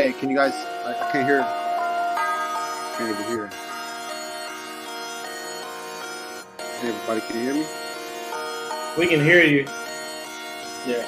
Hey, can you guys? I can't hear. Can't even hear. Hey, everybody, can you hear me? We can hear you. Yeah.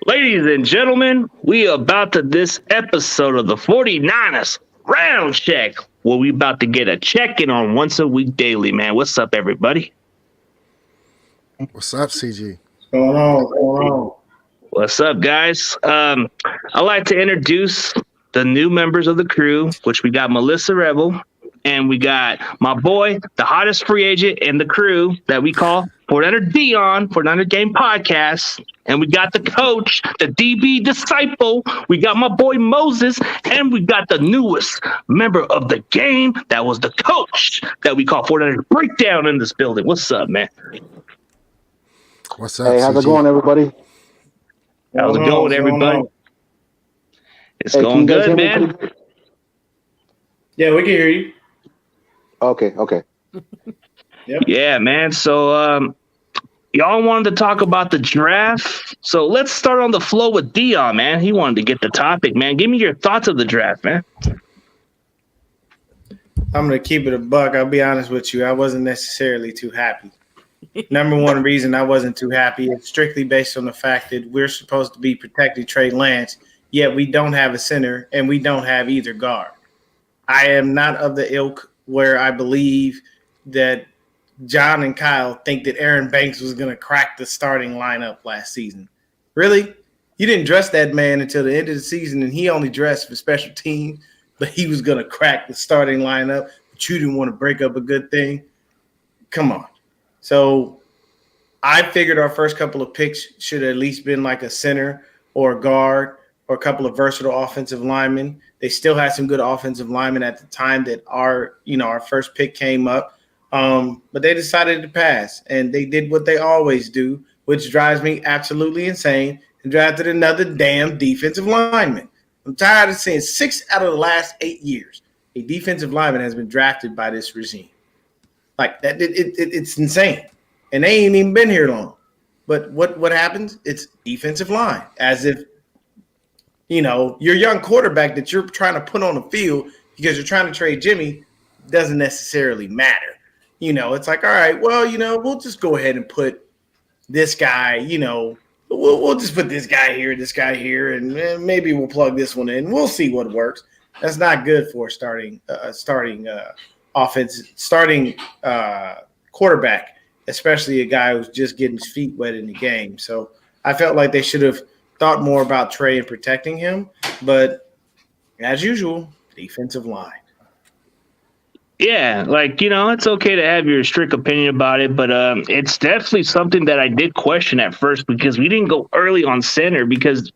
Ladies and gentlemen, we about to this episode of the 49ers Round Check, where we about to get a check-in on once a week daily, man. What's up, everybody? What's up, CG? What's going on? What's up, guys? I'd like to introduce the new members of the crew, which we got Melissa Rebel, and we got my boy, the hottest free agent in the crew that we call 49er Dion, 49er Game Podcast. And we got the coach, the DB disciple. We got my boy Moses, and we got the newest member of the game that was the coach that we call 49er Breakdown in this building. What's up, man? What's up, Hey, how's CG? it going, everybody? How's it going, everybody? It's going good, man. Yeah, we can hear you. Okay. Yeah, man. So, y'all wanted to talk about the draft. So let's start on the flow with Dion, man. He wanted to get the topic, man. Give me your thoughts of the draft, man. I'm going to keep it a buck. I'll be honest with you. I wasn't necessarily too happy. Number one reason I wasn't too happy is strictly based on the fact that we're supposed to be protecting Trey Lance, yet we don't have a center and we don't have either guard. I am not of the ilk where I believe that John and Kyle think that Aaron Banks was going to crack the starting lineup last season. Really? You didn't dress that man until the end of the season, and he only dressed for special teams, but he was going to crack the starting lineup, but you didn't want to break up a good thing? Come on. So I figured our first couple of picks should have at least been like a center or a guard or a couple of versatile offensive linemen. They still had some good offensive linemen at the time that our first pick came up. But they decided to pass, and they did what they always do, which drives me absolutely insane, and drafted another damn defensive lineman. I'm tired of seeing 6 out of the last 8 years a defensive lineman has been drafted by this regime. Like that, it's insane, and they ain't even been here long. But what happens? It's defensive line, as if your young quarterback that you're trying to put on the field because you're trying to trade Jimmy doesn't necessarily matter. It's like, all right, well, we'll just go ahead and put this guy, we'll just put this guy here, and maybe we'll plug this one in. We'll see what works. That's not good for starting quarterback, especially a guy who's just getting his feet wet in the game. So I felt like they should have thought more about Trey and protecting him. But as usual, defensive line. Yeah, it's okay to have your strict opinion about it, but it's definitely something that I did question at first because we didn't go early on center because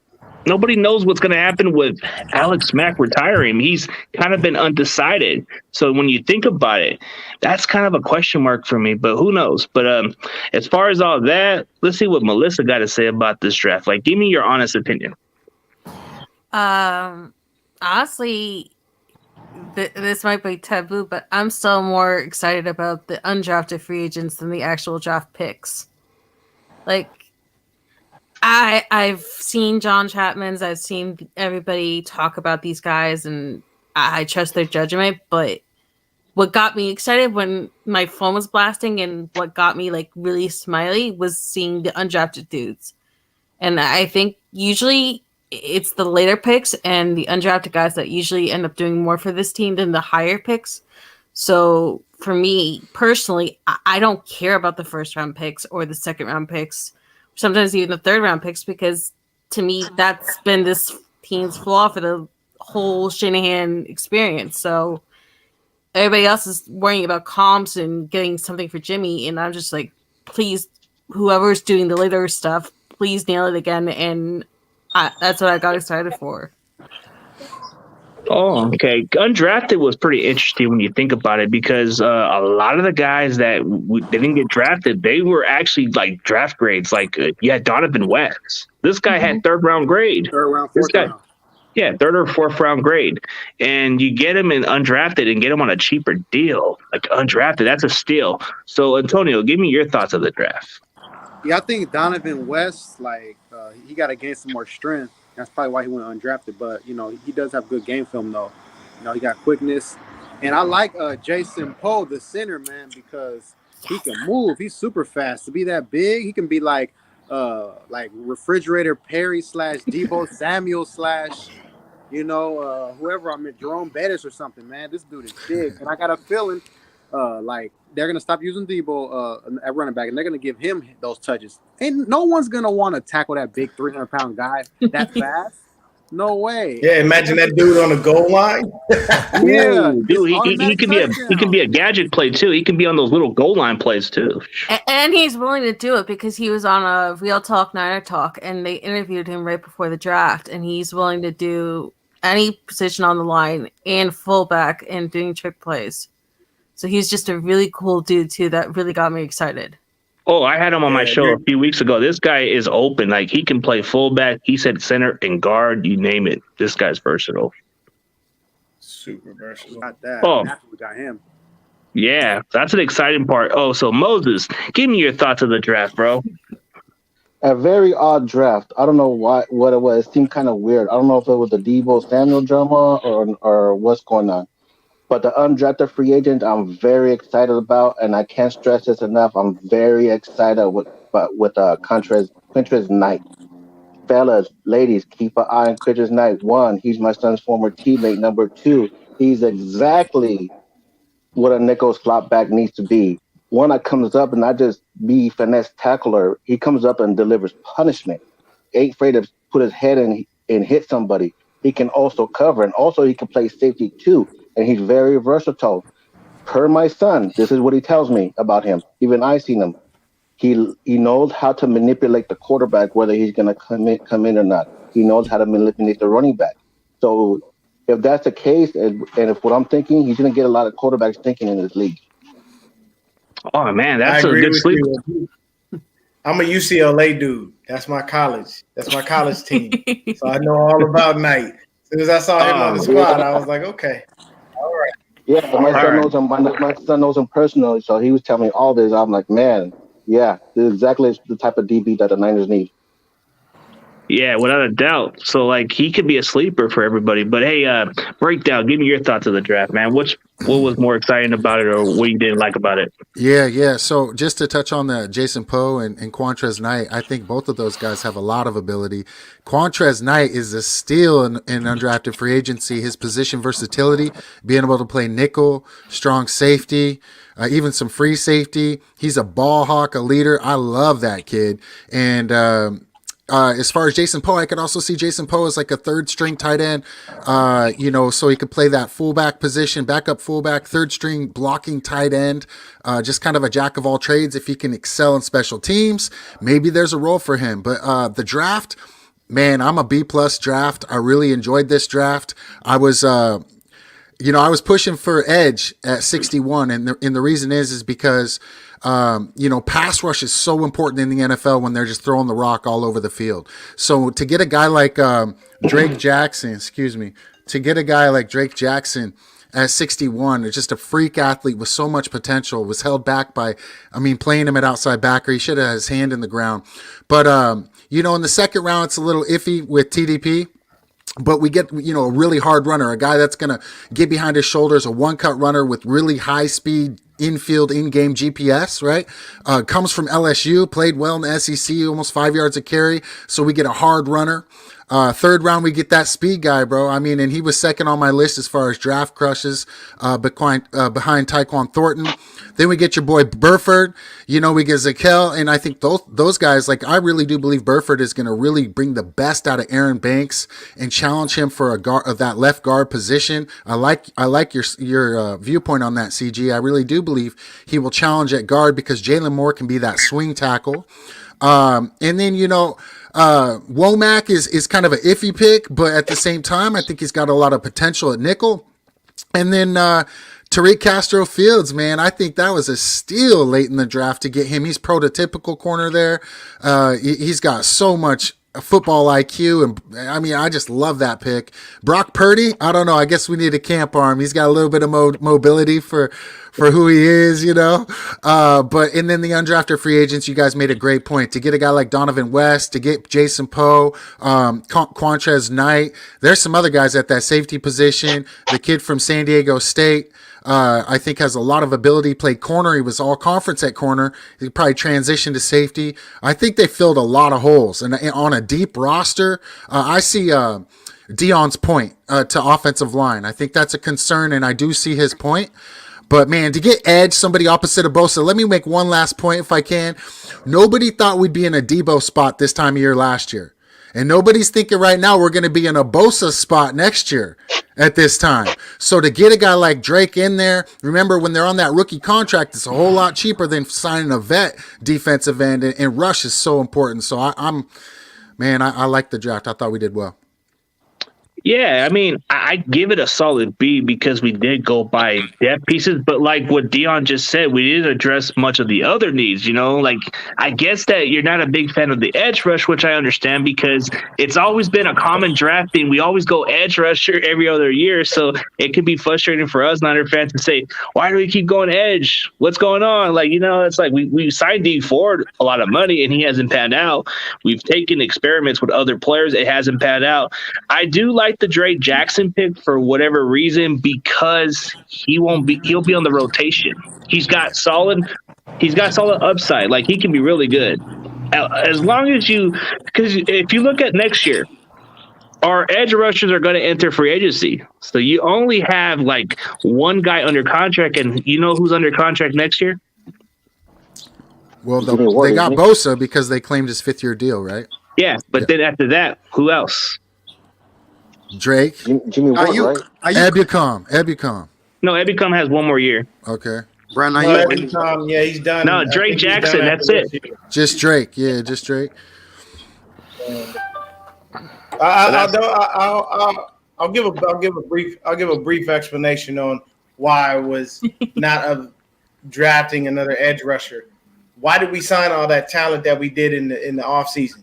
nobody knows what's going to happen with Alex Mack retiring. He's kind of been undecided. So when you think about it, that's kind of a question mark for me, but who knows? But as far as all that, let's see what Melissa got to say about this draft. Give me your honest opinion. Honestly, this might be taboo, but I'm still more excited about the undrafted free agents than the actual draft picks. I've seen John Chapman's, I've seen everybody talk about these guys, and I trust their judgment. But what got me excited when my phone was blasting and what got me really smiley was seeing the undrafted dudes. And I think usually it's the later picks and the undrafted guys that usually end up doing more for this team than the higher picks. So for me personally, I don't care about the first round picks or the second round picks, sometimes even the third round picks, because to me, that's been this team's flaw for the whole Shanahan experience. So everybody else is worrying about comps and getting something for Jimmy, and I'm just like, please, whoever's doing the later stuff, please nail it again. And that's what I got excited for. Oh, okay. Undrafted was pretty interesting when you think about it because a lot of the guys that they didn't get drafted, they were actually like draft grades. Like you had Donovan West. This guy had third round grade. Third round, This fourth guy, round. yeah, third or fourth round grade, and you get him in undrafted and get him on a cheaper deal. Like undrafted, that's a steal. So Antonio, give me your thoughts of the draft. Yeah, I think Donovan West, he got to gain some more strength. That's probably why he went undrafted. But, he does have good game film, though. He got quickness. And I like Jason Poe, the center, man, because he can move. He's super fast. To be that big, he can be like Refrigerator Perry / Debo Samuel / whoever I'm at, Jerome Bettis or something, man. This dude is big. And I got a feeling they're going to stop using Debo at running back, and they're going to give him those touches. And no one's going to want to tackle that big 300-pound guy that fast. No way. Yeah, imagine that dude on the goal line. Yeah, Dude, he can be a gadget play too. He can be on those little goal line plays too. And he's willing to do it because he was on a Real Talk Niner Talk, and they interviewed him right before the draft, and he's willing to do any position on the line and fullback and doing trick plays. So he's just a really cool dude too. That really got me excited. Oh, I had him on my show a few weeks ago. This guy is open. Like he can play fullback. He said center and guard. You name it. This guy's versatile. Super versatile. Got that. Oh. After we got him. Yeah, that's an exciting part. Oh, so Moses, give me your thoughts of the draft, bro. A very odd draft. I don't know what it was. It seemed kind of weird. I don't know if it was the Debo Samuel drama or what's going on. But the undrafted free agent, I'm very excited about, and I can't stress this enough. I'm very excited with Quintrez Knight. Fellas, ladies, keep an eye on Quintrez Knight. 1, he's my son's former teammate. Number 2, he's exactly what a nickel slot back needs to be. One that comes up and not just be finesse tackler. He comes up and delivers punishment. Ain't afraid to put his head in and hit somebody. He can also cover, and also he can play safety too. And he's very versatile. Per my son, this is what he tells me about him. Even I seen him. He knows how to manipulate the quarterback, whether he's going to come in or not. He knows how to manipulate the running back. So if that's the case, and if what I'm thinking, he's going to get a lot of quarterbacks thinking in this league. Oh man, that's a good sleep. I'm a UCLA dude. That's my college. That's my college team. So I know all about Knight. As soon as I saw him on the squad, I was like, okay. All right. Yeah, my son knows him personally, so he was telling me all this. I'm like, man, yeah, this is exactly the type of DB that the Niners need. Yeah, without a doubt. So like he could be a sleeper for everybody. But hey, breakdown. Give me your thoughts of the draft, man. What was more exciting about it, or what you didn't like about it? Yeah. So just to touch on the Jason Poe and Quintrez Knight, I think both of those guys have a lot of ability. Quintrez Knight is a steal in undrafted free agency. His position versatility, being able to play nickel, strong safety, even some free safety. He's a ball hawk, a leader. I love that kid. And as far as Jason Poe, I could also see Jason Poe as like a third string tight end, so he could play that fullback position, backup fullback, third string blocking tight end, just kind of a jack of all trades. If he can excel in special teams, maybe there's a role for him. But the draft, man, I'm a B+ draft. I really enjoyed this draft. I was pushing for edge at 61, and the reason is because pass rush is so important in the NFL when they're just throwing the rock all over the field. So to get a guy like Drake Jackson at 61, is just a freak athlete with so much potential, was held back by, playing him at outside backer. He should have had his hand in the ground. But, in the second round, it's a little iffy with TDP. But we get, a really hard runner, a guy that's going to get behind his shoulders, a one-cut runner with really high-speed infield, in-game GPS, right? Comes from LSU, played well in the SEC, almost 5 yards a carry. So we get a hard runner. Third round, we get that speed guy, bro. I mean, and he was second on my list as far as draft crushes behind Tyquan Thornton. Then we get your boy Burford. You know, we get Zakel, and I think those guys, like, I really do believe Burford is going to really bring the best out of Aaron Banks and challenge him for a guard of that left guard position. I like your viewpoint on that, CG. I really do believe he will challenge at guard because Jalen Moore can be that swing tackle. And then, you know, Womack is kind of an iffy pick, but at the same time, I think he's got a lot of potential at nickel. And then Tariq Castro Fields, man, I think that was a steal late in the draft to get him. He's prototypical corner there. He's got so much football IQ, and I mean, I just love that pick. Brock Purdy, I don't know. I guess we need a camp arm. He's got a little bit of mobility for who he is, you know. But and then the undrafted free agents, you guys made a great point. To get a guy like Donovan West, to get Jason Poe, Quantrez Knight. There's some other guys at that safety position. The kid from San Diego State. I think has a lot of ability, played corner. He was all conference at corner. He probably transitioned to safety. I think they filled a lot of holes. And on a deep roster, I see Dion's point to offensive line. I think that's a concern, and I do see his point. But, man, to get edge, somebody opposite of Bosa, let me make one last point if I can. Nobody thought we'd be in a Debo spot this time of year last year. And nobody's thinking right now we're going to be in a Bosa spot next year at this time. So to get a guy like Drake in there, remember when they're on that rookie contract, it's a whole lot cheaper than signing a vet defensive end, and rush is so important. So I like the draft. I thought we did well. Yeah, I mean, I give it a solid B because we did go by depth pieces, but like what Dion just said, we didn't address much of the other needs, you know? Like, I guess that you're not a big fan of the edge rush, which I understand because it's always been a common draft thing. We always go edge rusher every other year, so it can be frustrating for us Niner fans to say, why do we keep going edge? What's going on? Like, you know, it's like we signed Dee Ford a lot of money, and he hasn't panned out. We've taken experiments with other players. It hasn't panned out. I do like the Drake Jackson pick for whatever reason because he'll be on the rotation. He's got solid upside. Like, he can be really good. As long as because if you look at next year, our edge rushers are going to enter free agency. So you only have like one guy under contract, and you know who's under contract next year? Well, they got Bosa because they claimed his 5th-year deal, right? Yeah, but then after that, who else? Drake. Jimmy Ward, right? Ebukam. No, Ebukam has one more year. Okay. Brandon, Yeah, he's done. No, Drake Jackson. That's it. Just Drake. Yeah, just Drake. I'll give a brief explanation on why I was not drafting another edge rusher. Why did we sign all that talent that we did in the offseason?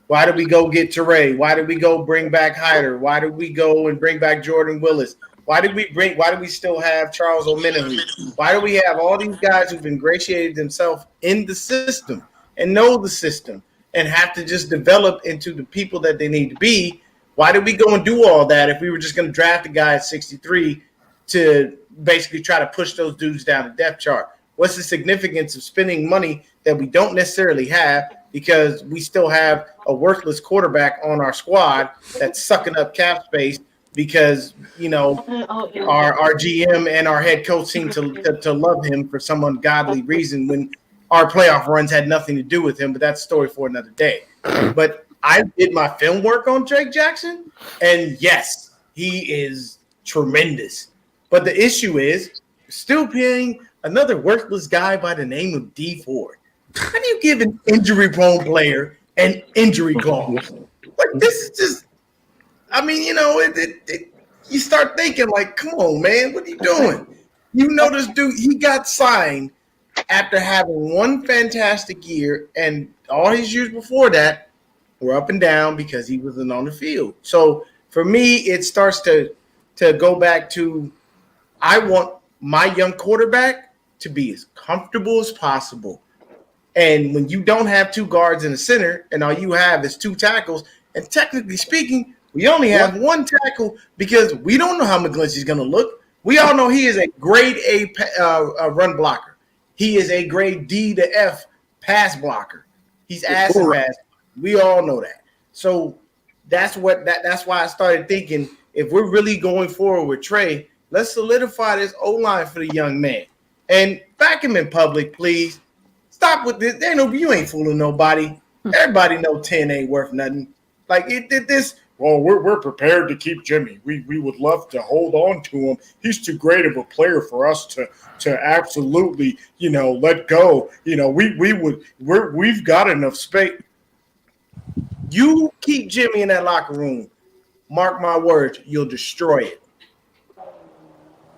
Why did we go get Teray? Why did we go bring back Hyder? Why did we go and bring back Jordan Willis? Why do we still have Charles Omenihu? Why do we have all these guys who've ingratiated themselves in the system and know the system and have to just develop into the people that they need to be? Why did we go and do all that if we were just going to draft a guy at 63 to basically try to push those dudes down the depth chart? What's the significance of spending money that we don't necessarily have because we still have a worthless quarterback on our squad that's sucking up cap space because, you know, our GM and our head coach seem to love him for some ungodly reason when our playoff runs had nothing to do with him, but that's a story for another day. But I did my film work on Drake Jackson, and yes, he is tremendous. But the issue is still paying another worthless guy by the name of Dee Ford. How do you give an injury-prone player an injury clause? Like, this is just, I mean, you know, you start thinking, like, come on, man, what are you doing? You know this dude, he got signed after having one fantastic year, and all his years before that were up and down because he wasn't on the field. So, for me, it starts to go back to, I want my young quarterback to be as comfortable as possible. And when you don't have 2 guards in the center and all you have is 2 tackles, and technically speaking, we only have 1 tackle because we don't know how McGlinchey's going to look. We all know he is a grade A run blocker. He is a grade D to F pass blocker. He's ass and pass. We all know that. So that's why I started thinking if we're really going forward with Trey, let's solidify this O-line for the young man and back him in public, please. Stop with this. You ain't fooling nobody. Everybody know 10 ain't worth nothing. Like it did this. Well, we're prepared to keep Jimmy. We would love to hold on to him. He's too great of a player for us to absolutely, let go. We've got enough space. You keep Jimmy in that locker room. Mark my words, you'll destroy it.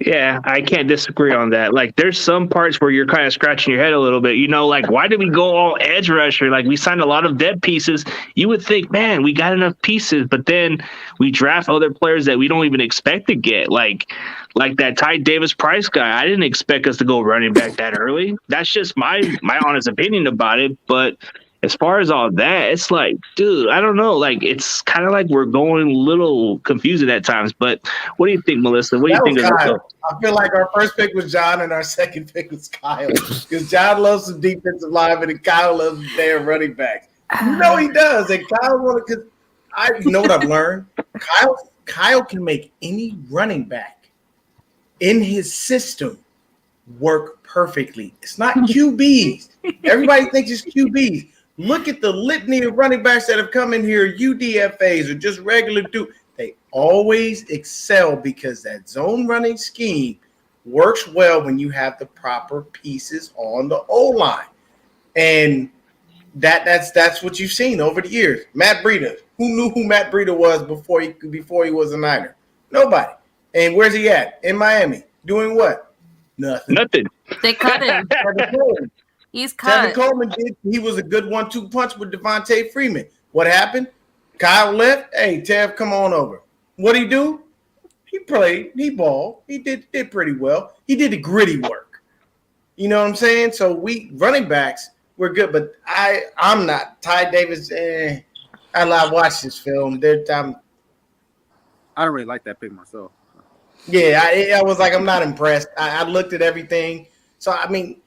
Yeah, I can't disagree on that. Like, there's some parts where you're kind of scratching your head a little bit. Like, why did we go all edge rusher? Like, we signed a lot of dead pieces. You would think, man, we got enough pieces, but then we draft other players that we don't even expect to get. Like that Ty Davis Price guy. I didn't expect us to go running back that early. That's just my honest opinion about it. But as far as all that, it's like, dude, I don't know. Like, it's kind of like we're going a little confusing at times. But what do you think, Melissa? What do you think of this? I feel like our first pick was John and our second pick was Kyle. Because John loves some defensive linemen and Kyle loves some damn running backs. He does. And Kyle because you know what I've learned? Kyle can make any running back in his system work perfectly. It's not QBs. Everybody thinks it's QBs. Look at the litany of running backs that have come in here, UDFAs or just regular dude. They always excel because that zone running scheme works well when you have the proper pieces on the O-line. And that's what you've seen over the years. Matt Breida. Who knew who Matt Breida was before he was a Niner? Nobody. And where's he at? In Miami. Doing what? Nothing. They cut him. He's cut. Tevin Coleman did. He was a good 1-2 punch with Devontae Freeman. What happened? Kyle left. Hey, Tev, come on over. What'd he do? He played. He balled. He did pretty well. He did the gritty work. You know what I'm saying? So we running backs, we're good. But I'm not. Ty Davis, I watched this film. I don't really like that pick myself. Yeah, I was like, I'm not impressed. I looked at everything. So, I mean,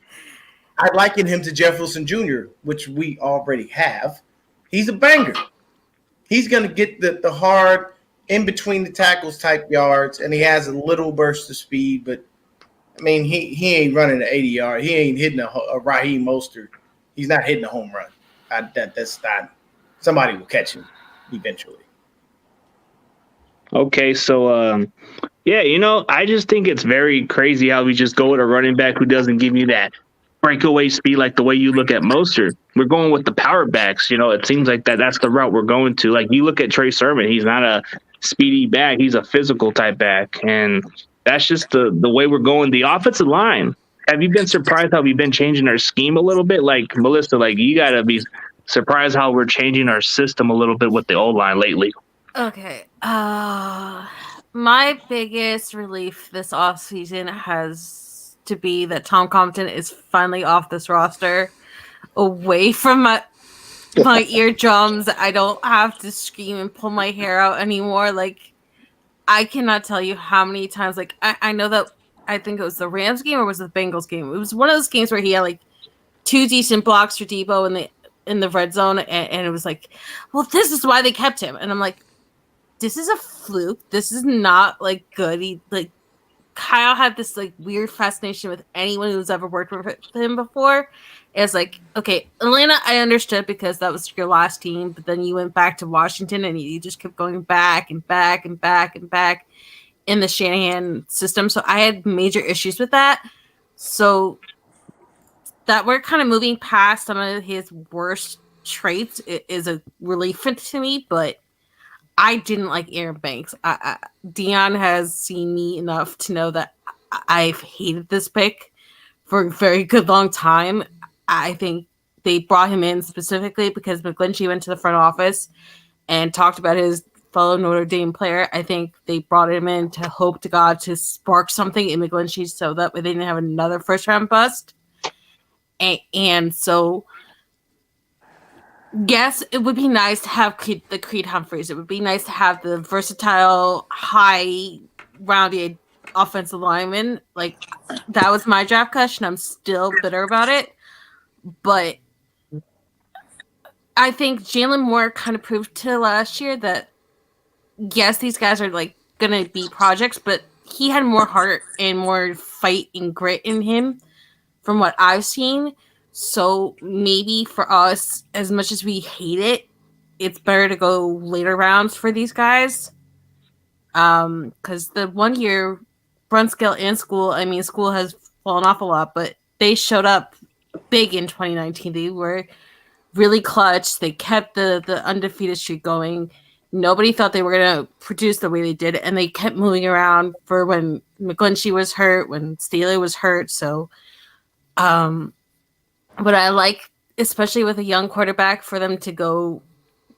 I liken him to Jeff Wilson Jr., which we already have. He's a banger. He's going to get the hard in between the tackles type yards, and he has a little burst of speed. But, I mean, he ain't running an 80-yard. He ain't hitting a Raheem Mostert. He's not hitting a home run. That's not – somebody will catch him eventually. Okay, so, I just think it's very crazy how we just go with a running back who doesn't give you that breakaway speed like the way you look at Mostert. We're going with the power backs. It seems like that's the route we're going to. Like, you look at Trey Sermon, he's not a speedy back. He's a physical type back. And that's just the way we're going. The offensive line, have you been surprised how we've been changing our scheme a little bit? Like, Melissa, you got to be surprised how we're changing our system a little bit with the O-line lately. Okay. My biggest relief this offseason has to be that Tom Compton is finally off this roster, away from my eardrums. I don't have to scream and pull my hair out anymore. Like, I cannot tell you how many times, I know that I think it was the Rams game or was it the Bengals game? It was one of those games where he had two decent blocks for Debo in the red zone, and it was like, well, this is why they kept him. And I'm like, this is a fluke. This is not good. Kyle had this weird fascination with anyone who's ever worked with him before. It's like, okay, Atlanta, I understood because that was your last team, but then you went back to Washington and you just kept going back and back and back and back in the Shanahan system. So I had major issues with that. So that we're kind of moving past some of his worst traits is a relief to me, but I didn't like Aaron Banks. Dion has seen me enough to know that I've hated this pick for a very good long time. I think they brought him in specifically because McGlinchey went to the front office and talked about his fellow Notre Dame player. I think they brought him in to hope to God to spark something in McGlinchey so that they didn't have another first-round bust. And so... yes, it would be nice to have the Creed Humphreys. It would be nice to have the versatile, high-rounded offensive lineman. That was my draft question. I'm still bitter about it. But I think Jalen Moore kind of proved to last year that yes, these guys are like gonna be projects, but he had more heart and more fight and grit in him from what I've seen. So maybe for us, as much as we hate it, it's better to go later rounds for these guys. Because the 1 year Brunskill and School, I mean, School has fallen off a lot, but they showed up big in 2019. They were really clutch. They kept the undefeated streak going. Nobody thought they were going to produce the way they did, and they kept moving around for when McGlinchey was hurt, when Staley was hurt. So, but I like, especially with a young quarterback, for them to go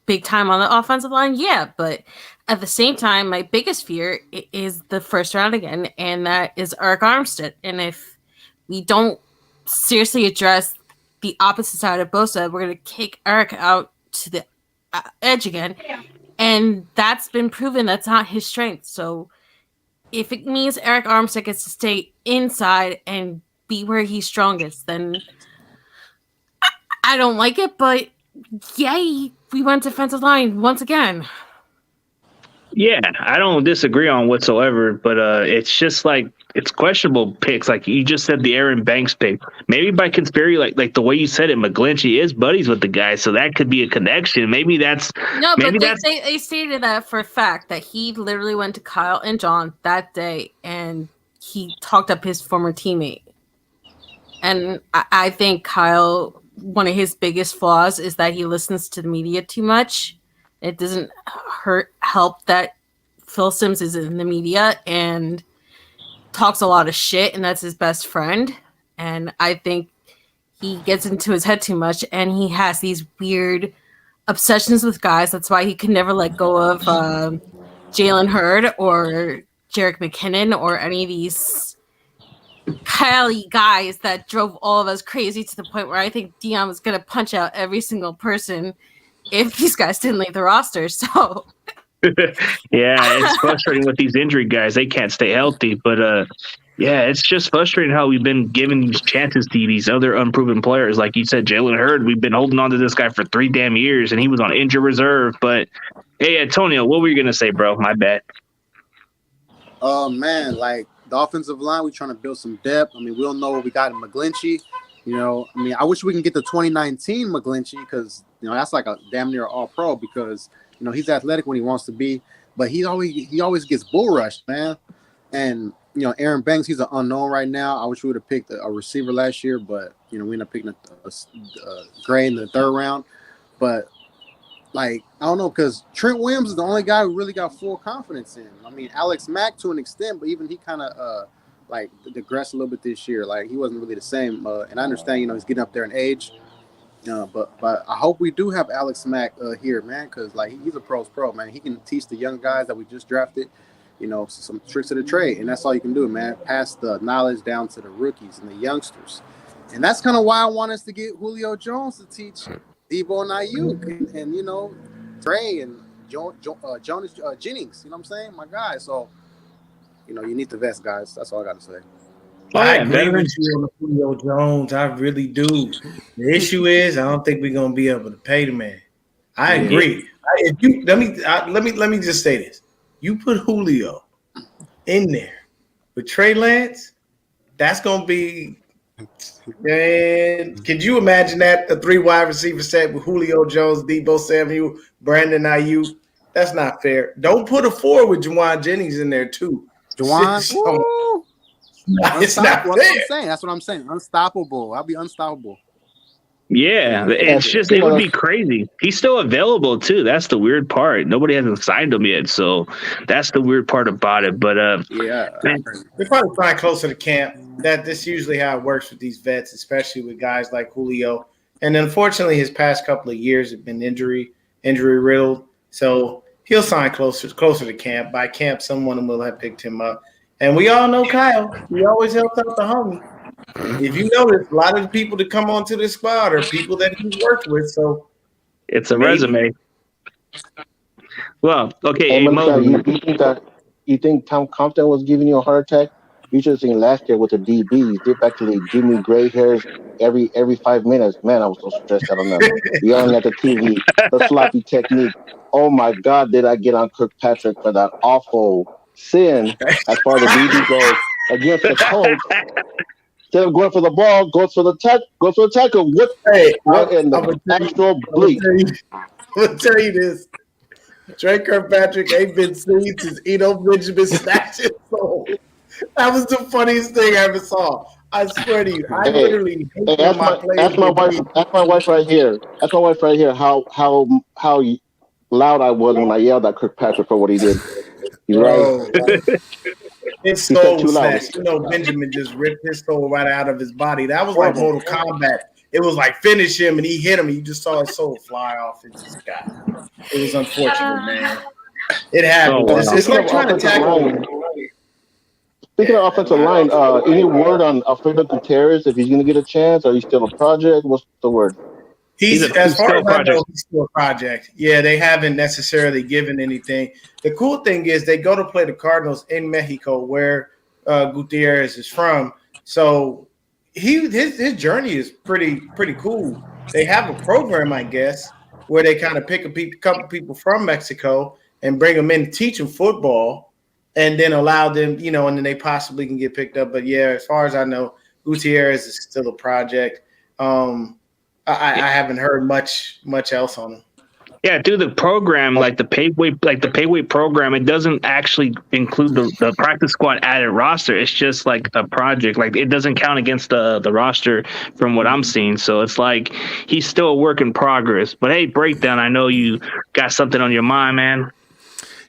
big time on the offensive line. Yeah, but at the same time, my biggest fear is the first round again, and that is Eric Armstead. And if we don't seriously address the opposite side of Bosa, we're going to kick Eric out to the edge again. And that's been proven that's not his strength. So if it means Eric Armstead gets to stay inside and be where he's strongest, then I don't like it. But yay, we went defensive line once again. Yeah, I don't disagree on whatsoever, but it's just like it's questionable picks. Like you just said, the Aaron Banks pick. Maybe by conspiracy, like the way you said it, McGlinchey is buddies with the guy, so that could be a connection. Maybe that's no, maybe but they stated that for a fact that he literally went to Kyle and John that day, and he talked up his former teammate. And I think Kyle, one of his biggest flaws is that he listens to the media too much. It doesn't help that Phil Simms is in the media and talks a lot of shit, and that's his best friend. And I think he gets into his head too much, and he has these weird obsessions with guys. That's why he could never let go of Jalen Hurd or Jerick McKinnon or any of these Kylie guys that drove all of us crazy to the point where I think Dion was going to punch out every single person if these guys didn't leave the roster. So yeah, it's frustrating with these injury guys. They can't stay healthy. But yeah, it's just frustrating how we've been giving these chances to these other unproven players. Like you said, Jalen Hurd, we've been holding on to this guy for 3 damn years, and he was on injured reserve. But hey, Antonio, what were you gonna say, bro? My bad. Man, like the offensive line, we're trying to build some depth. I mean, we don't know what we got in McGlinchey. You know, I mean, I wish we can get the 2019 McGlinchey because, you know, that's like a damn near all-pro because, you know, he's athletic when he wants to be, but he always gets bull rushed, man. And, you know, Aaron Banks, he's an unknown right now. I wish we would have picked a receiver last year, but, you know, we ended up picking a Gray in the 3rd round. But, like, I don't know, because Trent Williams is the only guy who really got full confidence in. I mean, Alex Mack to an extent, but even he kind of like digressed a little bit this year. Like he wasn't really the same. And I understand, you know, he's getting up there in age. But I hope we do have Alex Mack here, man, because like he's a pro's pro, man. He can teach the young guys that we just drafted, you know, some tricks of the trade, and that's all you can do, man. Pass the knowledge down to the rookies and the youngsters, and that's kind of why I want us to get Julio Jones to teach Debo and Ayuk, and you know, Trey and Jonas Jennings. You know what I'm saying, my guy. So. You know, you need the vest, guys. That's all I got to say. I agree with you on the Julio Jones. I really do. The issue is, I don't think we're gonna be able to pay the man. I agree. Let me just say this: you put Julio in there with Trey Lance, that's gonna be. And could you imagine that a 3 wide receiver set with Julio Jones, Debo Samuel, Brandon Ayuk? That's not fair. Don't put a 4 with Juwan Jennings in there too. Juwan, it's not fair. That's what I'm saying. Unstoppable. I'll be unstoppable. Yeah, it's just it would be crazy. He's still available too. That's the weird part. Nobody hasn't signed him yet, so that's the weird part about it. But yeah, they're probably flying closer to camp. That's usually how it works with these vets, especially with guys like Julio. And unfortunately, his past couple of years have been injury riddled. So he'll sign closer to camp. By camp, someone will have picked him up. And we all know Kyle. He always helps out the homie. If you notice, a lot of the people that come onto this squad are people that he's worked with. So it's a resume. Well, okay. Hey, you think Tom Compton was giving you a heart attack? You should have seen last year with the DBs. They've actually give me gray hairs every 5 minutes. Man, I was so stressed out on them. Yelling at the TV, the sloppy technique. Oh my God, did I get on Kirkpatrick for that awful sin as far as the DB goes against the Colts? Instead of going for the ball, goes for the tackle. What in the actual bleep? I'm gonna tell you this. Trey Kirkpatrick ain't been seen since Eno Benjamin snatched his soul. That was the funniest thing I ever saw. I swear to you, I literally hate that's my wife. That's my wife right here. That's my wife right here. How loud I was when I yelled at Kirkpatrick for what he did. He's right. His soul was snatched. You know, Benjamin just ripped his soul right out of his body. That was like Mortal Kombat. It was like finish him, and he hit him. And you just saw his soul fly off into the sky. It was unfortunate, man. It happened. It's like trying to tackle. Speaking of offensive line, any word on Alfredo Gutierrez if he's going to get a chance? Are you still a project? What's the word? He's as far as I know, he's still a project. Yeah, they haven't necessarily given anything. The cool thing is they go to play the Cardinals in Mexico, where Gutierrez is from. So his journey is pretty cool. They have a program, I guess, where they kind of pick a couple people from Mexico and bring them in to teach them football, and then allow them, you know, and then they possibly can get picked up. But yeah, as far as I know, Gutierrez is still a project. I haven't heard much else on him. Yeah, through the program, like the pay weight program, it doesn't actually include the practice squad added roster. It's just like a project. Like it doesn't count against the roster from what I'm seeing. So it's like he's still a work in progress. But hey, Breakdown, I know you got something on your mind, man.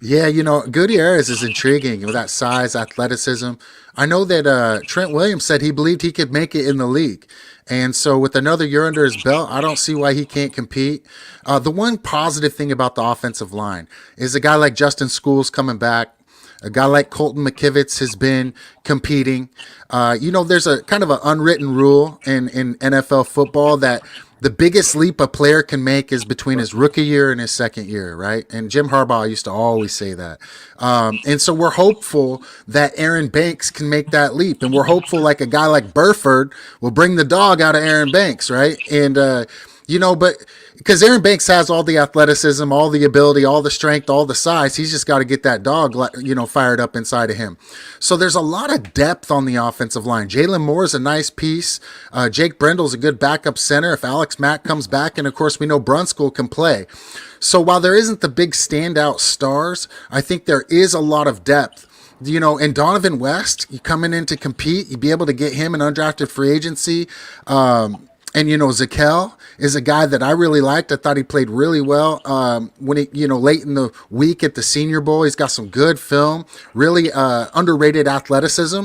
Yeah, you know, Gutierrez is intriguing with that size, athleticism. I know that Trent Williams said he believed he could make it in the league. And so with another year under his belt, I don't see why he can't compete. The one positive thing about the offensive line is a guy like Justin Schools coming back. A guy like Colton McKivitz has been competing. You know, there's a kind of an unwritten rule in NFL football that the biggest leap a player can make is between his rookie year and his second year, right? And Jim Harbaugh used to always say that. And so we're hopeful that Aaron Banks can make that leap. And we're hopeful like a guy like Burford will bring the dog out of Aaron Banks, right? And, you know, but because Aaron Banks has all the athleticism, all the ability, all the strength, all the size, he's just got to get that dog, you know, fired up inside of him. So there's a lot of depth on the offensive line. Jalen Moore is a nice piece. Jake Brendel's a good backup center if Alex Mack comes back. And of course, we know Brunskill can play. So while there isn't the big standout stars, I think there is a lot of depth. You know, and Donovan West, you coming in to compete, you'd be able to get him an undrafted free agency. And, you know, Zakel is a guy that I really liked. I thought he played really well when he, you know, late in the week at the Senior Bowl. He's got some good film, really underrated athleticism.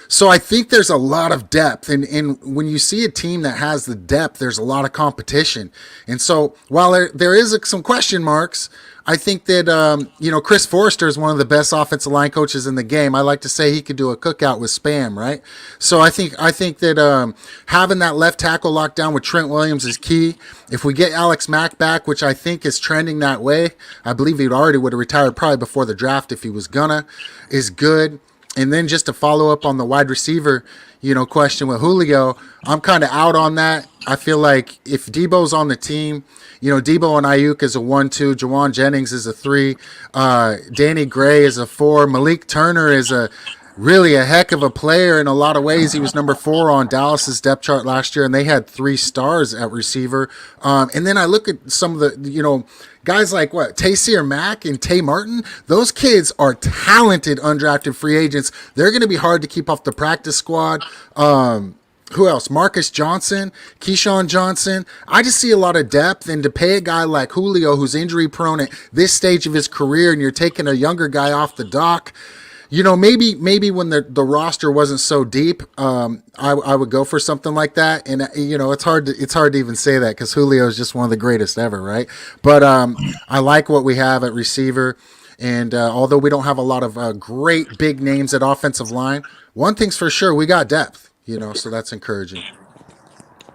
So I think there's a lot of depth. And when you see a team that has the depth, there's a lot of competition. And so while there is some question marks, I think that, you know, Chris Forrester is one of the best offensive line coaches in the game. I like to say he could do a cookout with Spam, right? So I think that having that left tackle locked down with Trent Williams is key. If we get Alex Mack back, which I think is trending that way, I believe he already would have retired probably before the draft if he was gonna, is good. And then just to follow up on the wide receiver, you know, question with Julio, I'm kind of out on that. I feel like if Debo's on the team, you know, Debo and Ayuk is a 1-2, Jawan Jennings is a 3, Danny Gray is a 4, Malik Turner is really a heck of a player in a lot of ways. He was number 4 on Dallas's depth chart last year, and they had 3 stars at receiver. And then I look at some of the, you know, guys like Taysir Mack and Tay Martin. Those kids are talented undrafted free agents. They're going to be hard to keep off the practice squad. Who else? Marcus Johnson, Keyshawn Johnson. I just see a lot of depth, and to pay a guy like Julio, who's injury prone at this stage of his career, and you're taking a younger guy off the dock. You know, maybe when the roster wasn't so deep, I would go for something like that. And you know, it's hard to even say that because Julio is just one of the greatest ever, right? But I like what we have at receiver, and although we don't have a lot of great big names at offensive line, one thing's for sure, we got depth. You know, so that's encouraging.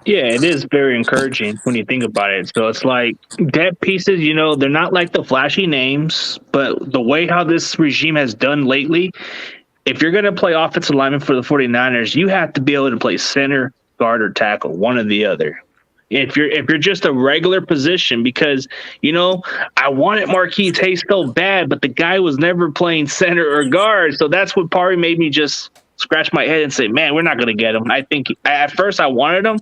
Yeah, it is very encouraging when you think about it. So it's like depth pieces, you know, they're not like the flashy names, but the way how this regime has done lately, if you're going to play offensive lineman for the 49ers, you have to be able to play center, guard, or tackle, one or the other. If you're just a regular position, because I wanted Marquise Hayes so bad, but the guy was never playing center or guard, so that's what probably made me just scratch my head and say, "Man, we're not going to get him." I think at first I wanted him,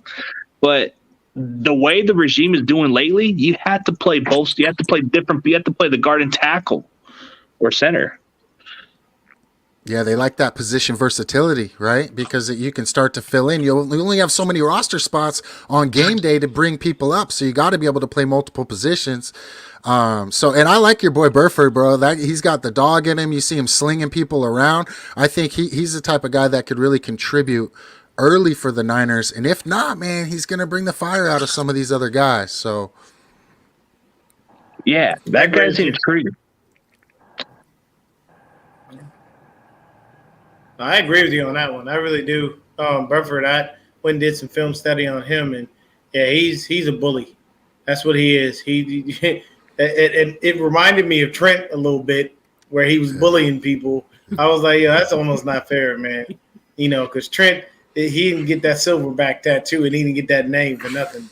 but the way the regime is doing lately, you have to play both. You have to play different. You have to play the guard and tackle or center. Yeah, they like that position versatility, right? Because you can start to fill in. You only have so many roster spots on game day to bring people up, so you got to be able to play multiple positions. And I like your boy Burford, bro. That he's got the dog in him. You see him slinging people around. I think he's the type of guy that could really contribute early for the Niners. And if not, man, he's going to bring the fire out of some of these other guys. So, yeah, that guy's intriguing. I agree with you on that one. I really do. Burford, I went and did some film study on him, and yeah, he's a bully. That's what he is. It reminded me of Trent a little bit, where he was bullying people. I was like, yeah, that's almost not fair, man. Because Trent, he didn't get that silverback tattoo, and he didn't get that name for nothing.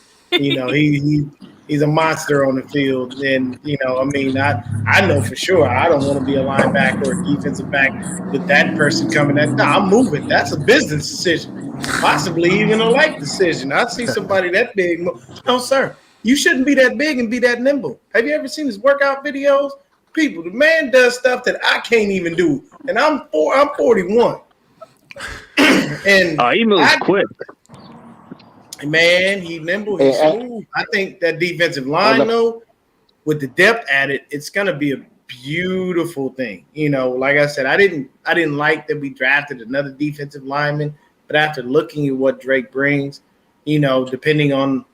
He's a monster on the field, and I know for sure I don't want to be a linebacker or a defensive back with that person coming at. No, I'm moving. That's a business decision, possibly even a life decision. I see somebody that big. No, sir, you shouldn't be that big and be that nimble. Have you ever seen his workout videos? People, the man does stuff that I can't even do, and I'm 41. And he moves quick. Man, he's nimble, he's smooth. I think that defensive line, though, with the depth added, it's gonna be a beautiful thing. Like I said, I didn't like that we drafted another defensive lineman, but after looking at what Drake brings, depending on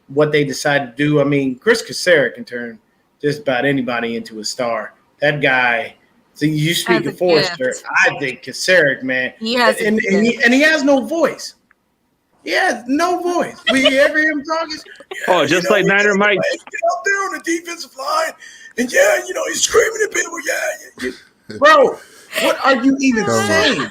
what they decide to do, Chris Kaserik can turn just about anybody into a star. That guy. So you speak of Forrester, I think Kaserik, man, he has no voice. He has no voice. We ever hear him talking? Just like Niner Mike. Get out there on the defensive line, and he's screaming at people. Yeah. Bro, what are you even saying?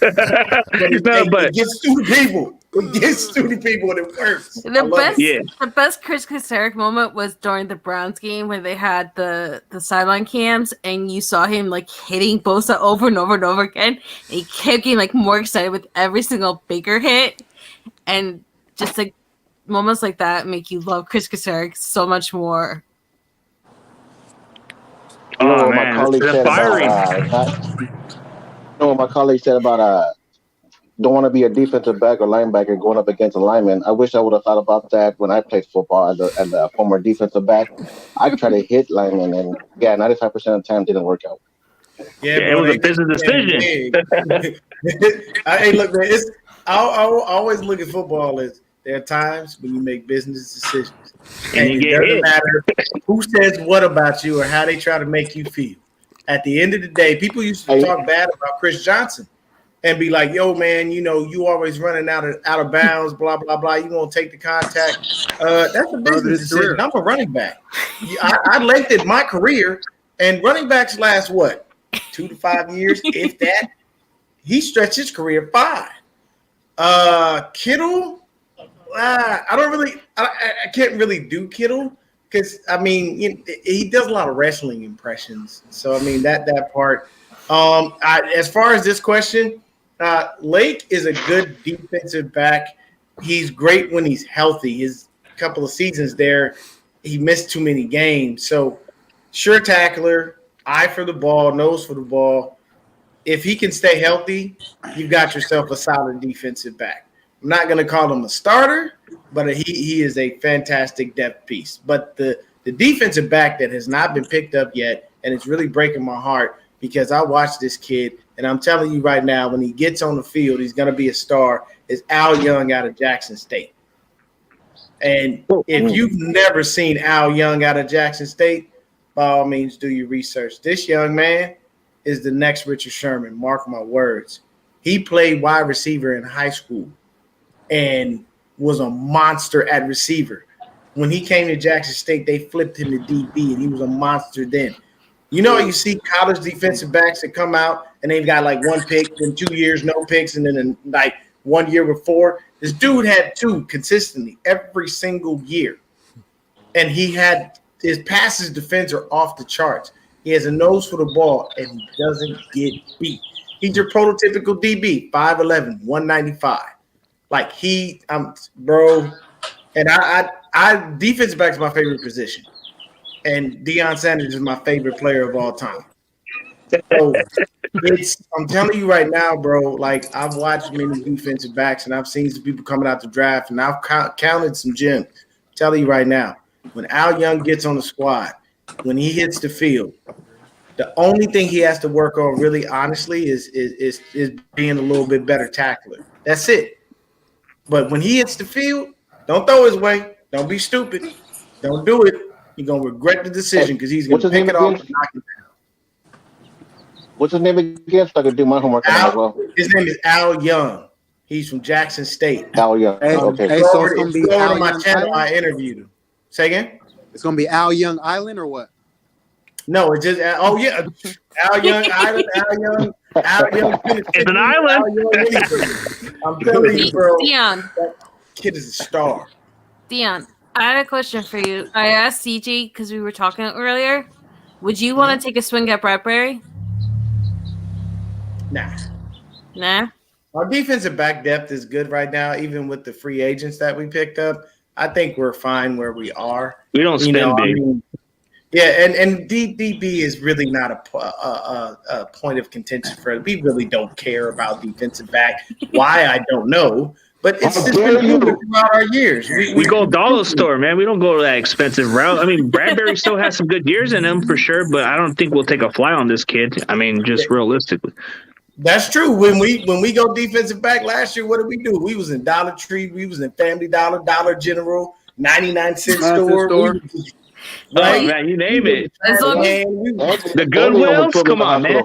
It gets student people. It gets student people, and it works. The best Chris Kaserik moment was during the Browns game when they had the sideline cams, and you saw him hitting Bosa over and over and over again. And he kept getting more excited with every single Baker hit, and just moments like that make you love Chris Kaserik so much more. What my colleague said about don't want to be a defensive back or linebacker going up against a lineman. I wish I would have thought about that when I played football as a former defensive back. I tried to hit linemen, and 95% of the time didn't work out. Yeah, it was a business decision. Hey, look, man, I always look at football as there are times when you make business decisions, and it doesn't matter who says what about you or how they try to make you feel. At the end of the day, people used to talk bad about Chris Johnson and be like, yo, man, you always running out of bounds, blah, blah, blah. You won't take the contact. That's a business decision. I'm a running back. I lengthened my career, and running backs last, 2 to 5 years, if that. He stretched his career 5. Kittle, I can't really do Kittle because, he does a lot of wrestling impressions. So, that part. As far as this question, Lake is a good defensive back. He's great when he's healthy. His couple of seasons there, he missed too many games. So, sure tackler, eye for the ball, nose for the ball. If he can stay healthy, you've got yourself a solid defensive back. I'm not going to call him a starter, but he is a fantastic depth piece. But the defensive back that has not been picked up yet, and it's really breaking my heart because I watched this kid, and I'm telling you right now, when he gets on the field, he's going to be a star, is Al Young out of Jackson State. And if you've never seen Al Young out of Jackson State, by all means, do your research. This young man is the next Richard Sherman. Mark my words. He played wide receiver in high school and was a monster at receiver. When he came to Jackson State, they flipped him to DB, and he was a monster then. You see college defensive backs that come out and they've got like 1 pick, then 2 years no picks, and then like 1 year before. This dude had 2 consistently every single year, and he had his passes defense are off the charts. He has a nose for the ball, and he doesn't get beat. He's your prototypical DB, 5'11", 195. Like bro. And I defensive back is my favorite position, and Deion Sanders is my favorite player of all time. So I'm telling you right now, bro. Like I've watched many defensive backs, and I've seen some people coming out the draft, and I've counted some gems. I'm telling you right now, when Al Young gets on the squad, when he hits the field, the only thing he has to work on, really honestly, is being a little bit better tackler. That's it. But when he hits the field, don't throw his way. Don't be stupid. Don't do it. You're gonna regret the decision because he's gonna pick it off and knock it down. What's his name again? So I can do my homework as well. His name is Al Young. He's from Jackson State. Al Young. Okay. Hey, so it's gonna be Al on my Young channel. Island? I interviewed him. Say again? It's gonna be Al Young Island or what? No, it's just Al Young Island. Al Young. It's an island. I'm telling you, bro. Dion, That kid is a star. Dion, I had a question for you. I asked CJ because we were talking earlier. Would you want to take a swing at Bradbury? Nah. Nah. Our defensive back depth is good right now, even with the free agents that we picked up. I think we're fine where we are. We don't spend big. Yeah, and DB is really not a point of contention for it. We really don't care about defensive back. Why, I don't know. But it's just been proven throughout our years. We go dollar store, man. We don't go to that expensive route. I mean, Bradbury still has some good years in him for sure, but I don't think we'll take a fly on this kid. I mean, just realistically. That's true. When we go defensive back last year, what did we do? We was in Dollar Tree. We was in Family Dollar, Dollar General, 99-cent store. Right, man, you name it. The Goodwills, come on, man.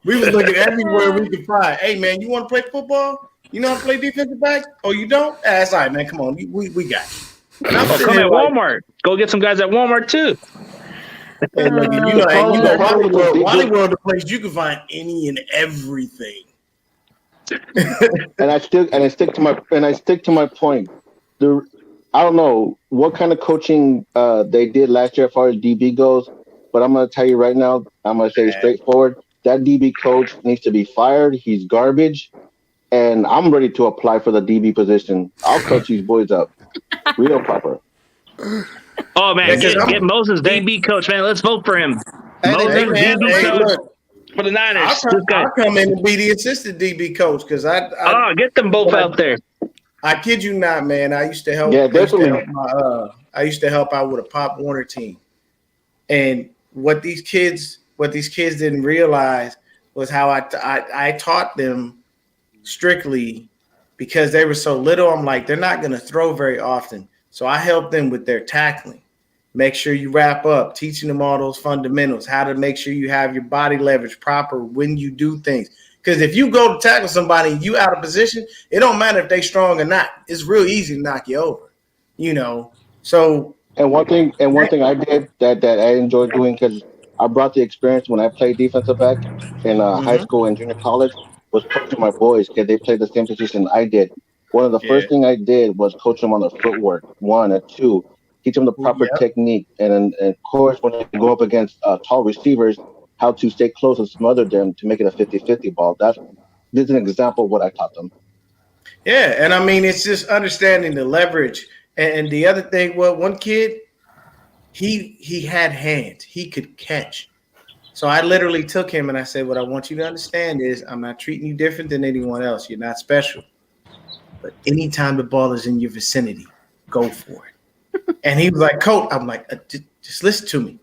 We was looking everywhere we could find. Hey, man, you want to play football? You know how to play defensive back? Oh, you don't? That's all right, man. Come on, we got you. Come at Walmart. Go get some guys at Walmart too. Hey, look, Wally World, the place you can find any and everything. and I stick to my point. I don't know what kind of coaching they did last year as far as DB goes, but I'm going to tell you right now, I'm going to say straightforward, that DB coach needs to be fired. He's garbage, and I'm ready to apply for the DB position. I'll coach these boys up. Real proper. Oh, man, get Moses DB coach, man. Let's vote for him. Moses DB coach for the Niners. I'll come in and be the assistant DB coach because get them both out there. I kid you not, man. I used to help. Yeah, definitely. I used to help out with a Pop Warner team, and what these kids didn't realize was how I taught them strictly because they were so little. I'm like, they're not going to throw very often, so I helped them with their tackling. Make sure you wrap up, teaching them all those fundamentals, how to make sure you have your body leverage proper when you do things. Because if you go to tackle somebody and you out of position, it don't matter if they strong or not. It's real easy to knock you over, you know. So one thing I did that I enjoyed doing because I brought the experience when I played defensive back in high school and junior college was coaching my boys because they played the same position I did. One of the first thing I did was coach them on the footwork. 1 and 2, teach them the proper technique, and of course when they go up against tall receivers, how to stay close and smother them to make it a 50-50 ball. This is an example of what I taught them. Yeah, and I mean, it's just understanding the leverage. And the other thing, well, one kid, he had hands. He could catch. So I literally took him and I said, what I want you to understand is I'm not treating you different than anyone else. You're not special. But anytime the ball is in your vicinity, go for it. And he was like, Coach, I'm like, just listen to me.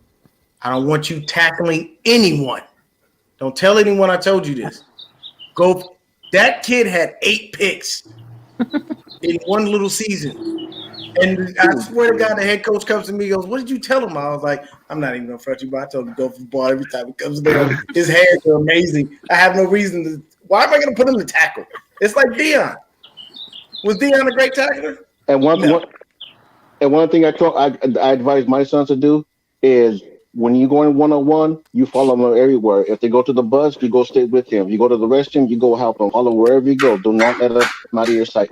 I don't want you tackling anyone. Don't tell anyone I told you this. Go. That kid had 8 picks in one little season. And I swear to God, the head coach comes to me and goes, what did you tell him? I was like, I'm not even going to front you, but I told him to go for the ball every time he comes there. His hands are amazing. I have no reason to. Why am I going to put him to tackle? It's like Deion. Was Deion a great tackler? And one thing I advise my sons to do is when you go in 1-on-1, you follow him everywhere. If they go to the bus, you go stay with him. You go to the restroom, you go help him. Follow wherever you go. Do not let him out of your sight.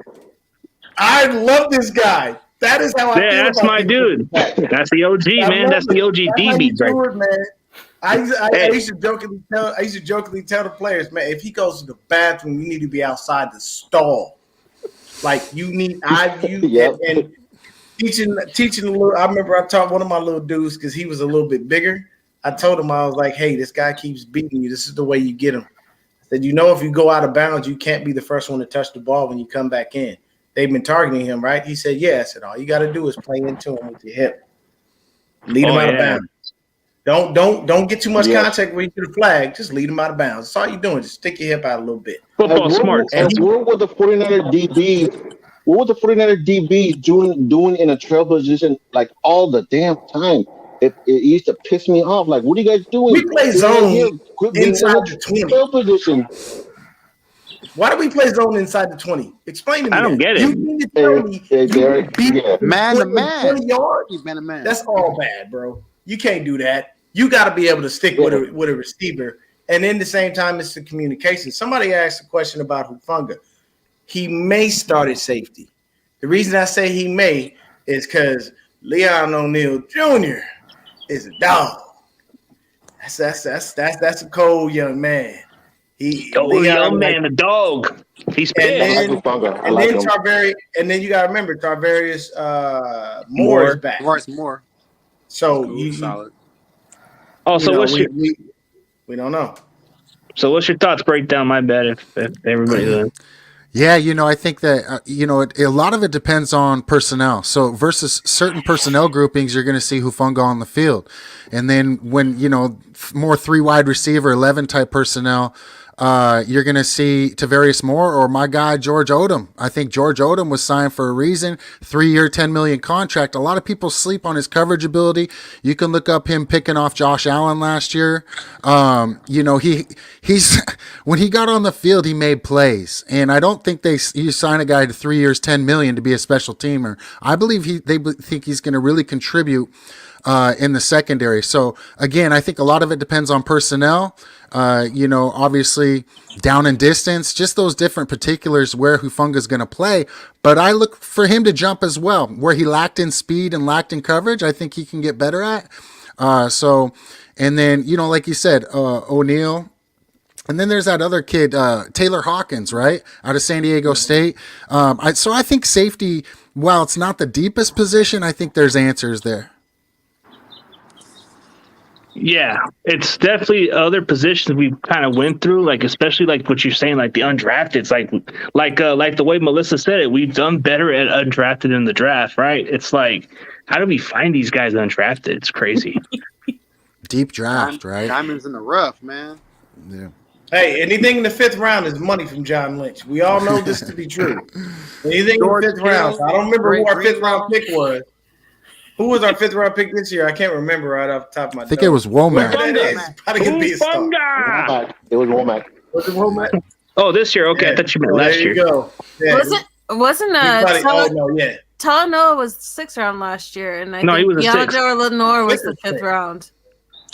I love this guy. That is how I feel. Yeah, that's about my these dude. people. That's the OG, I man. love That's the it. OG That's how you DB right do there. it, man. I Hey. used to jokingly tell the players, man, if he goes to the bathroom, you need to be outside the stall. Like you need Yep. and teaching a little. I remember I taught one of my little dudes because he was a little bit bigger. I told him, I was like, hey, this guy keeps beating you. This is the way you get him. I said, if you go out of bounds, you can't be the first one to touch the ball when you come back in. They've been targeting him, right? He said, yeah. I said, all you got to do is play into him with your hip. Lead him out of bounds. Don't get too much contact when you get the flag. Just lead him out of bounds. That's all you're doing. Just stick your hip out a little bit. Football smart. And what were the 49er DBs? What was the 49er DBs doing in a trail position like all the damn time? It used to piss me off. Like, what are you guys doing? We play zone Quit being inside in the 20. trail position. Why do we play zone inside the 20? Explain to me. I don't get it. You mean to tell me Derek, Man to man. 20 yards? He's man to man. That's all bad, bro. You can't do that. You got to be able to stick with a receiver. And in the same time, it's the communication. Somebody asked a question about Hufanga. He may start at safety. The reason I say he may is because Leon O'Neal Jr. is a dog. That's a cold young man. Young man, the dog. He's pissed. I like him. Tarvarius, and then you got to remember Tarvarius Moore is back. More. So Solid. Oh, so we don't know. So what's your thoughts? Break down. My bad if everybody does. Yeah, I think that a lot of it depends on personnel. So versus certain personnel groupings, you're going to see Hufanga on the field, and then when more 3 wide receiver 11 type personnel, you're going to see Tavarius Moore or my guy George Odom. I think George Odom was signed for a reason. 3-year, $10 million contract. A lot of people sleep on his coverage ability. You can look up him picking off Josh Allen last year. He's when he got on the field, he made plays, and I don't think you sign a guy to 3 years, $10 million to be a special teamer. I believe they think he's going to really contribute in the secondary. So again, I think a lot of it depends on personnel. Obviously down and distance, just those different particulars where Hufanga is going to play. But I look for him to jump as well. Where he lacked in speed and lacked in coverage, I think he can get better at. And then, like you said, O'Neal. And then there's that other kid, Taylor Hawkins, right, out of San Diego State. So I think safety, while it's not the deepest position, I think there's answers there. Yeah, it's definitely other positions we kind of went through, like especially like what you're saying, like the undrafted. It's like the way Melissa said it, we've done better at undrafted in the draft, right? It's like, how do we find these guys undrafted? It's crazy. Deep draft, right? Diamonds in the rough, man. Yeah. Hey, anything in the 5th round is money from John Lynch. We all know this to be true. Anything in the 5th round. So I don't remember who our 5th round pick was. Who was our 5th round pick this year? I can't remember right off the top of my head. I think it was Womack. Probably gonna be a star. It was Womack. Was it Womack? Oh, this year. Okay, Yeah. I thought you meant last year. There you go. Yeah. Wasn't Talanoa was 6th round last year, and I think he was a 6th. DeAndre Lenore was the 5th round.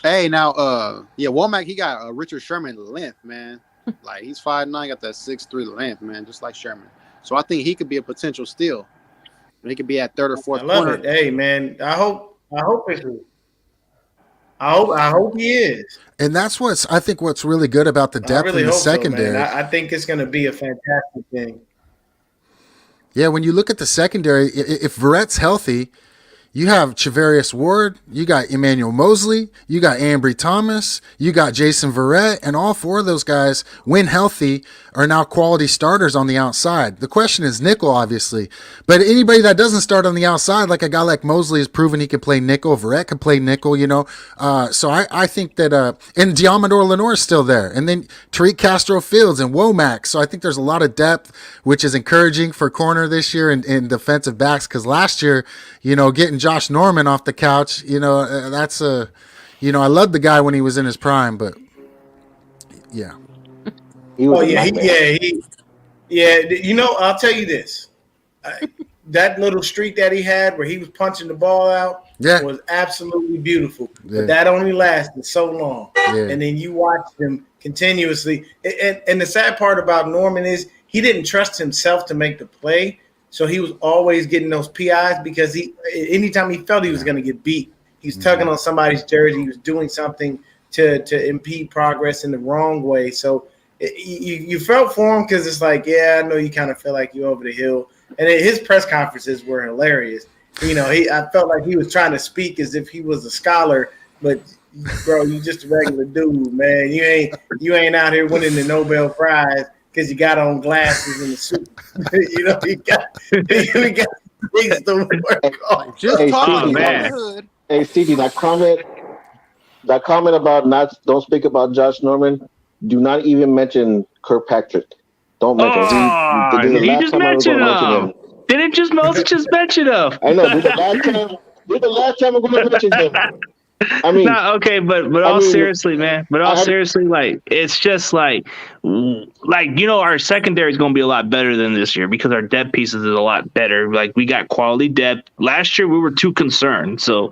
Hey, now, Womack, he got Richard Sherman length, man. Like, he's 5'9", got that 6'3" length, man, just like Sherman. So I think he could be a potential steal. He could be at 3rd or 4th I love corner. it. Hey, man, I hope he is. And that's what's really good about the depth in the secondary. So, I think it's going to be a fantastic thing. Yeah, when you look at the secondary, if Verrett's healthy, you have Charvarius Ward, you got Emmanuel Mosley, you got Ambry Thomas, you got Jason Verrett, and all 4 of those guys, when healthy, are now quality starters on the outside. The question is nickel, obviously. But anybody that doesn't start on the outside, like a guy like Mosley has proven he can play nickel, Verrett can play nickel, So I think that, and Diamador Lenore is still there. And then Tariq Castro Fields and Womack. So I think there's a lot of depth, which is encouraging for corner this year in defensive backs. Because last year, getting Josh Norman off the couch, that's I loved the guy when he was in his prime, but yeah. He was I'll tell you this. that little streak that he had where he was punching the ball out was absolutely beautiful. Yeah. But that only lasted so long. Yeah. And then you watched him continuously. And the sad part about Norman is he didn't trust himself to make the play. So he was always getting those PIs because anytime he felt he was going to get beat, he was tugging on somebody's jersey. He was doing something to impede progress in the wrong way. So you felt for him because it's like, yeah, I know you kind of feel like you're over the hill. And his press conferences were hilarious. I felt like he was trying to speak as if he was a scholar, but bro, you just a regular dude, man. You ain't out here winning the Nobel Prize because you got on glasses and a suit. You got things to work on. Just talking man. hood. Hey, CD, that comment about don't speak about Josh Norman. Do not even mention Kirkpatrick. Don't mention him. He just mentioned him. Didn't just Moses just mention him? I know. This is the last time I'm going to mention him. I mean, okay, but seriously, man. But seriously, like it's just like our secondary is going to be a lot better than this year because our depth pieces is a lot better. Like we got quality depth. Last year we were too concerned, so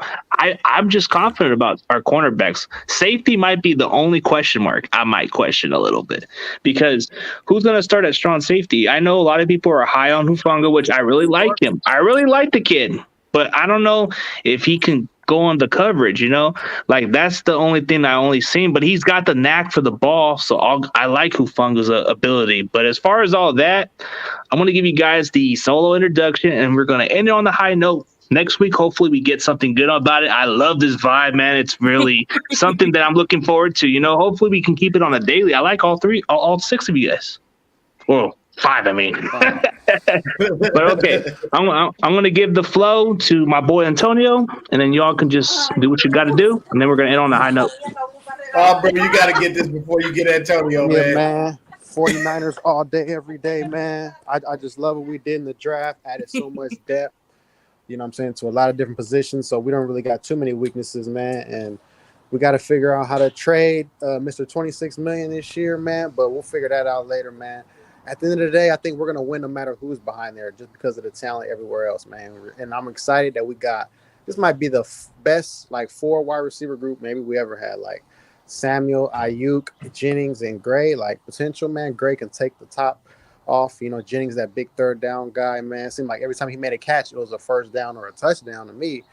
I'm just confident about our cornerbacks. Safety might be the only question mark I might question a little bit because who's going to start at strong safety? I know a lot of people are high on Hufanga, which I really like him. I really like the kid, but I don't know if he can go on the coverage, like that's the only thing I only seen, but he's got the knack for the ball. So I like Hufanga's ability, but as far as all that, I'm going to give you guys the solo introduction and we're going to end it on the high note. Next week, hopefully we get something good about it. I love this vibe, man. It's really something that I'm looking forward to, hopefully we can keep it on a daily. I like all six of you guys. Well, 5, I mean. But okay, I'm going to give the flow to my boy Antonio, and then y'all can just do what you got to do, and then we're going to end on a high note. Oh, bro, you got to get this before you get Antonio, man. 49ers all day, every day, man. I just love what we did in the draft. Added so much depth, to a lot of different positions. So we don't really got too many weaknesses, man. And we got to figure out how to trade Mr. $26 million this year, man. But we'll figure that out later, man. At the end of the day, I think we're going to win no matter who's behind there just because of the talent everywhere else, man. And I'm excited that we got – this might be the best, 4 wide receiver group maybe we ever had. Like Samuel, Ayuk, Jennings, and Gray. Potential, man. Gray can take the top off. Jennings, that big third down guy, man. It seemed like every time he made a catch, it was a first down or a touchdown to me.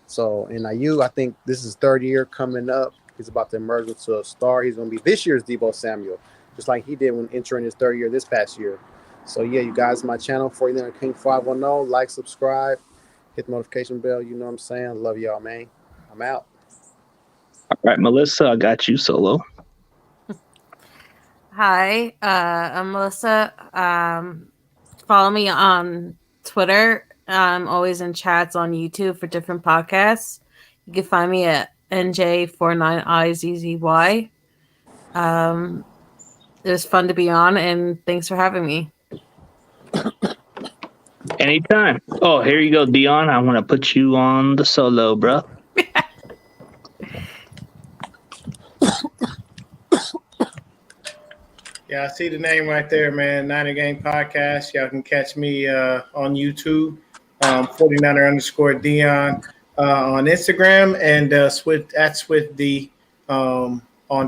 So, in Ayuk, I think this is 3rd year coming up. He's about to emerge into a star. He's going to be this year's Deebo Samuel, just like he did when entering his 3rd year this past year. So, yeah, you guys, my channel, 49er King 510. Like, subscribe, hit the notification bell. You know what I'm saying? Love y'all, man. I'm out. All right, Melissa, I got you solo. Hi, I'm Melissa. Follow me on Twitter. I'm always in chats on YouTube for different podcasts. You can find me at NJ49IZZY. It was fun to be on, and thanks for having me. Anytime. Oh, here you go, Dion. I want to put you on the solo, bro. Yeah, I see the name right there, man. Niner Game Podcast. Y'all can catch me on YouTube, 49er_Dion on Instagram, and SwiftD on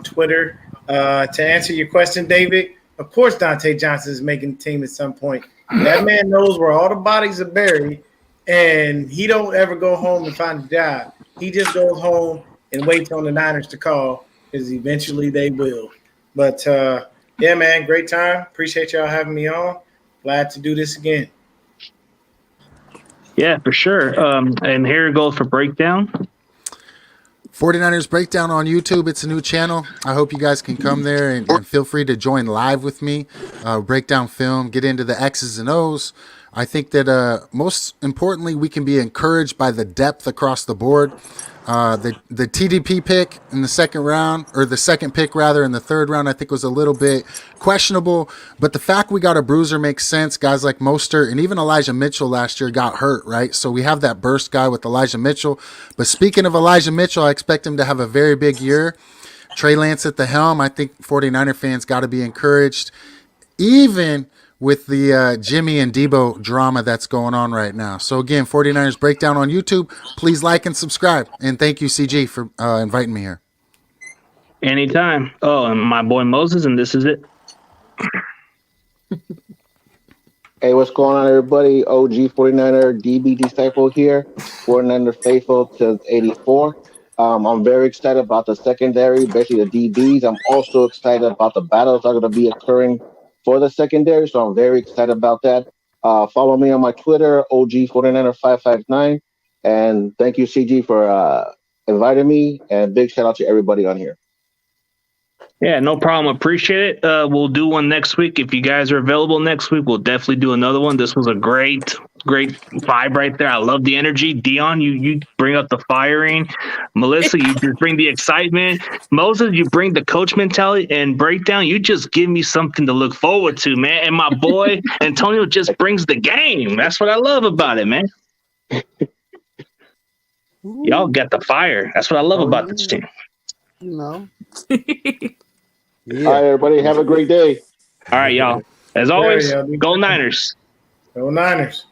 Twitter. To answer your question, David, of course Dante Johnson is making the team at some point. That man knows where all the bodies are buried, and he don't ever go home and find a job. He just goes home and waits on the Niners to call, because eventually they will. But yeah, man, great time. Appreciate y'all having me on. Glad to do this again. Yeah, for sure. And here it goes for Breakdown. 49ers Breakdown on YouTube. It's a new channel. I hope you guys can come there and feel free to join live with me. Breakdown film, get into the X's and O's. I think that most importantly, we can be encouraged by the depth across the board. The TDP pick in the second round, or the second pick rather in the 3rd round, I think was a little bit questionable. But the fact we got a bruiser makes sense. Guys like Mostert and even Elijah Mitchell last year got hurt, right? So we have that burst guy with Elijah Mitchell. But speaking of Elijah Mitchell, I expect him to have a very big year. Trey Lance at the helm. I think 49er fans got to be encouraged. Even with the Jimmy and Debo drama that's going on right now. So again, 49ers Breakdown on YouTube. Please like and subscribe. And thank you, CG, for inviting me here. Anytime. Oh, and my boy Moses, and this is it. Hey, what's going on, everybody? OG 49er DB Disciple here. 49er faithful to 84. I'm very excited about the secondary, basically the DBs. I'm also excited about the battles that are going to be occurring for the secondary, so I'm very excited about that. Follow me on my Twitter, OG49er559. And thank you, CG, for inviting me. And big shout out to everybody on here. Yeah, no problem. Appreciate it. We'll do one next week. If you guys are available next week, we'll definitely do another one. This was a great vibe right there. I love the energy. Dion, you bring up the firing. Melissa, you just bring the excitement. Moses, you bring the coach mentality. And Breakdown, you just give me something to look forward to, man. And my boy Antonio just brings the game. That's what I love about it, man. Y'all got the fire. That's what I love about this team. You know. All right, everybody. Have a great day. All right, y'all. As always, go Niners. Go Niners.